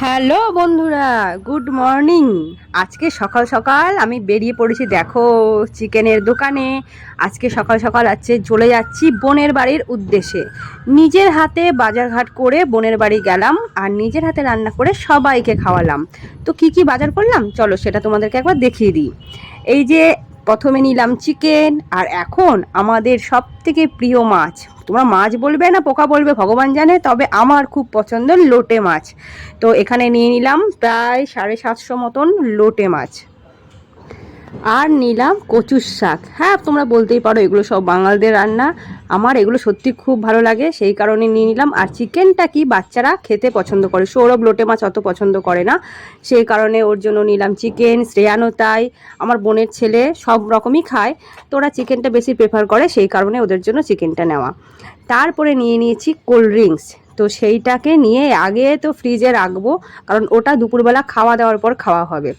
Hello বন্ধুরা, good morning. আজকে সকাল সকাল আমি বেরিয়ে পড়েছি, দেখো, চিকেনের দোকানে। আজকে সকাল সকাল চলে যাচ্ছি বোনের বাড়ির উদ্দেশ্যে। নিজের হাতে বাজারঘাট করে বোনের বাড়ি গেলাম আর নিজের হাতে রান্না করে সবাইকে খাওয়ালাম। তো কি কি বাজার করলাম চলো সেটা তোমাদেরকে একবার দেখিয়ে দিই। এই যে প্রথমে নিলাম চিকেন, আর এখন আমাদের সব থেকে প্রিয় মাছ, তোমরা মাছ বলবে না পোকা বলবে ভগবান জানে, তবে আমার খুব পছন্দের লোটে মাছ। তো এখানে নিয়ে নিলাম প্রায় 750 মতন লোটে মাছ, আর নিলাম কচুর শাক। হ্যাঁ, তোমরা বলতেই পারো এগুলো সব বাঙালদের রান্না, আমার এগুলো সত্যি খুব ভালো লাগে, সেই কারণে নিয়ে নিলাম। আর চিকেনটা কি বাচ্চারা খেতে পছন্দ করে, সৌরভ লোটে মাছ অত পছন্দ করে না, সেই কারণে ওর জন্য নিলাম চিকেন। শ্রেয়ানও তাই, আমার বোনের ছেলে সব রকমই খায়, তো ওরা চিকেনটা বেশি প্রেফার করে, সেই কারণে ওদের জন্য চিকেনটা নেওয়া। তারপরে নিয়ে নিয়েছি কোল্ড ড্রিঙ্কস। তো সেইটাকে নিয়ে আগে তো ফ্রিজে রাখবো, কারণ ওটা দুপুরবেলা খাওয়া দাওয়ার পর খাওয়া হবে।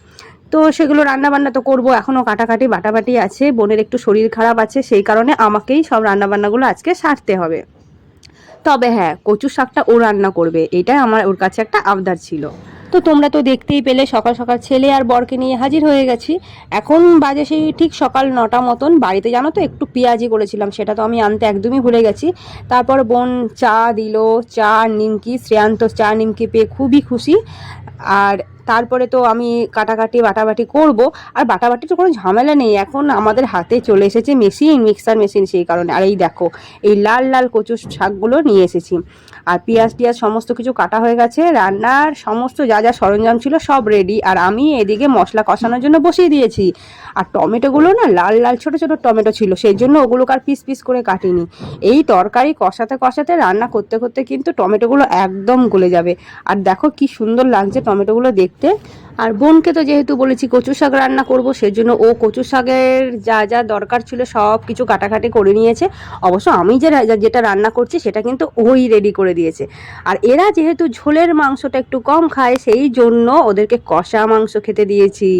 তো সেগুলো রান্নাবান্না তো করবো, এখনও কাটাকাটি বাটাবাটি আছে, বোনের একটু শরীর খারাপ আছে, সেই কারণে আমাকেই সব রান্নাবান্নাগুলো আজকে সারতে হবে। তবে হ্যাঁ, কচু শাকটা ও রান্না করবে, এটাই আমার ওর কাছে একটা আবদার ছিল। তো তোমরা তো দেখতেই পেলে সকাল সকাল ছেলে আর বরকে নিয়ে হাজির হয়ে গেছি। এখন বাজে সেই ঠিক সকাল 9টা মতন। বাড়িতে জানো তো একটু পেঁয়াজি করেছিলাম, সেটা তো আমি আনতে একদমই ভুলে গেছি। তারপর বোন চা দিল, চা নিমকি, শ্রেয়ান্ত চা নিমকি পেয়ে খুবই খুশি। আর তারপরে তো আমি কাটাকাটি বাটাবাটি করব, আর বাটাবাটি তো কোনো ঝামেলা নেই, এখন আমাদের হাতে চলে এসেছে মেশিন, মিক্সার মেশিন, সেই কারণে। আর এই দেখো, এই লাল লাল কচু শাকগুলো নিয়ে এসেছি, আর পেঁয়াজ টিয়াজ সমস্ত কিছু কাটা হয়ে গেছে, রান্নার সমস্ত যা যা সরঞ্জাম ছিল সব রেডি। আর আমি এদিকে মশলা কষানোর জন্য বসিয়ে দিয়েছি। আর টমেটোগুলো না লাল লাল ছোট ছোট টমেটো ছিল, সেই জন্য ওগুলোকে আর পিস পিস করে কাটিনি। এই তরকারি কষাতে কষাতে রান্না করতে করতে কিন্তু টমেটোগুলো একদম গলে যাবে। আর দেখো কি সুন্দর লাগছে টমেটোগুলো দেখতে। আর বোনকে তো যেহেতু বলেছি কচু শাক রান্না করব, সেজন্য ও কচু শাকের যা যা দরকার ছিল সব কিছু কাটাকাটি করে নিয়েছে। অবশ্য আমি যেটা রান্না করছি সেটা কিন্তু ওই রেডি করে দিয়েছে। আর এরা যেহেতু ঝোলের মাংসটা একটু কম খায়, সেই জন্য ওদেরকে কষা মাংস খেতে দিয়েছি।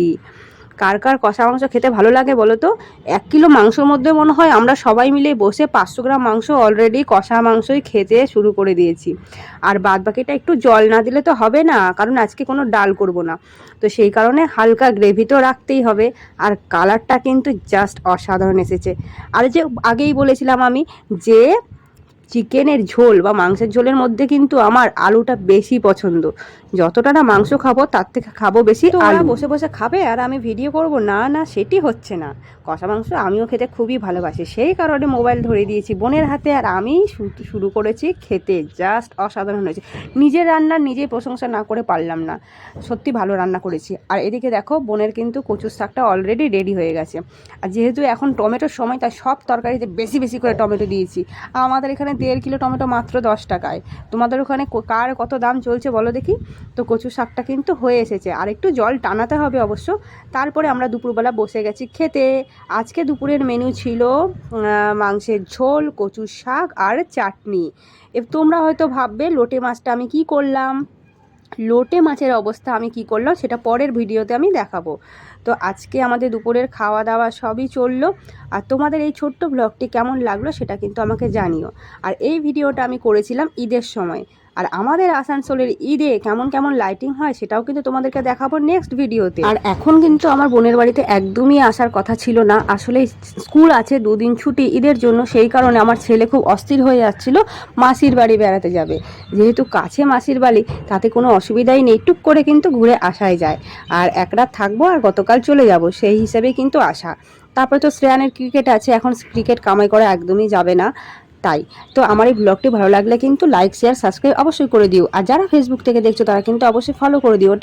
কার কার কষা মাংস খেতে ভালো লাগে বলো তো? 1 কিলো মাংসের মধ্যে মনে হয় আমরা সবাই মিলে বসে 500 গ্রাম মাংস অলরেডি কষা মাংসই খেতে শুরু করে দিয়েছি। আর বাদ বাকিটা একটু জল না দিলে তো হবে না, কারণ আজকে কোনো ডাল করব না, তো সেই কারণে হালকা গ্রেভি তো রাখতেই হবে। আর কালারটা কিন্তু জাস্ট অসাধারণ এসেছে। আর যে আগেই বলেছিলাম আমি যে চিকেনের ঝোল বা মাংসের ঝোলের মধ্যে কিন্তু আমার আলুটা বেশি পছন্দ, যতটা না মাংস খাবো তার থেকে খাবো বেশি আলু। বসে বসে খাবে আর আমি ভিডিও করব, না না, সেটি হচ্ছে না। কষা মাংস আমিও খেতে খুবই ভালোবাসি, সেই কারণে মোবাইল ধরে দিয়েছি বোনের হাতে, আর আমি শুরু করেছি খেতে। জাস্ট অসাধারণ হয়েছে, নিজের রান্নার নিজেই প্রশংসা না করে পারলাম না, সত্যি ভালো রান্না করেছি। আর এদিকে দেখো বোনের কিন্তু কচুর শাকটা অলরেডি রেডি হয়ে গেছে। আর যেহেতু এখন টমেটোর সময়, তাই সব তরকারিতে বেশি বেশি করে টমেটো দিয়েছি। আমাদের এখানে 1.5 কিলো টমেটো মাত্র 10 টাকায়, তোমাদের ওখানে কার কত দাম চলছে বলো দেখি। তো কচু শাকটা কিন্তু হয়ে এসেছে, আর একটু জল টানাতে হবে অবশ্য। তারপরে আমরা দুপুরবেলা বসে গেছি খেতে। আজকে দুপুরের মেনু ছিল মাংসের ঝোল, কচু শাক আর চাটনি। তোমরা হয়তো ভাববে লোটে মাছটা আমি কি করলাম, লোটে মাছের অবস্থা আমি কি করলাম সেটা পরের ভিডিওতে আমি দেখাবো। তো আজকে আমাদের দুপুরের খাওয়া দাওয়া সবই চললো। আর তোমাদের এই ছোট্ট ব্লগটি কেমন লাগলো সেটা কিন্তু আমাকে জানিও। আর এই ভিডিওটা আমি করেছিলাম ঈদের সময়, আর আমাদের আসানসোলের ঈদে কেমন কেমন লাইটিং হয় সেটাও কিন্তু তোমাদেরকে দেখাবো নেক্সট ভিডিওতে। আর এখন কিন্তু আমার বোনের বাড়িতে একদমই আসার কথা ছিল না, আসলে স্কুল আছে 2 দিন ছুটি ঈদের জন্য, সেই কারণে আমার ছেলে খুব অস্থির হয়ে যাচ্ছিল মাসির বাড়ি বেড়াতে যাবে। যেহেতু কাছে মাসির বাড়ি, তাতে কোনো অসুবিধাই নেই, টুক করে কিন্তু ঘুরে আসাই যায়। আর এক রাত থাকবো আর গতকাল চলে যাব, সেই হিসেবে কিন্তু আসা। তারপরে তো শ্রেয়ানের ক্রিকেট আছে, এখন ক্রিকেট কামাই করা একদমই যাবে না। তাই তো আমার এই ব্লগটি ভালো লাগলে কিন্তু লাইক শেয়ার সাবস্ক্রাইব অবশ্যই করে দিও, আর যারা ফেসবুক থেকে দেখছো তারা কিন্তু অবশ্যই ফলো করে দিও।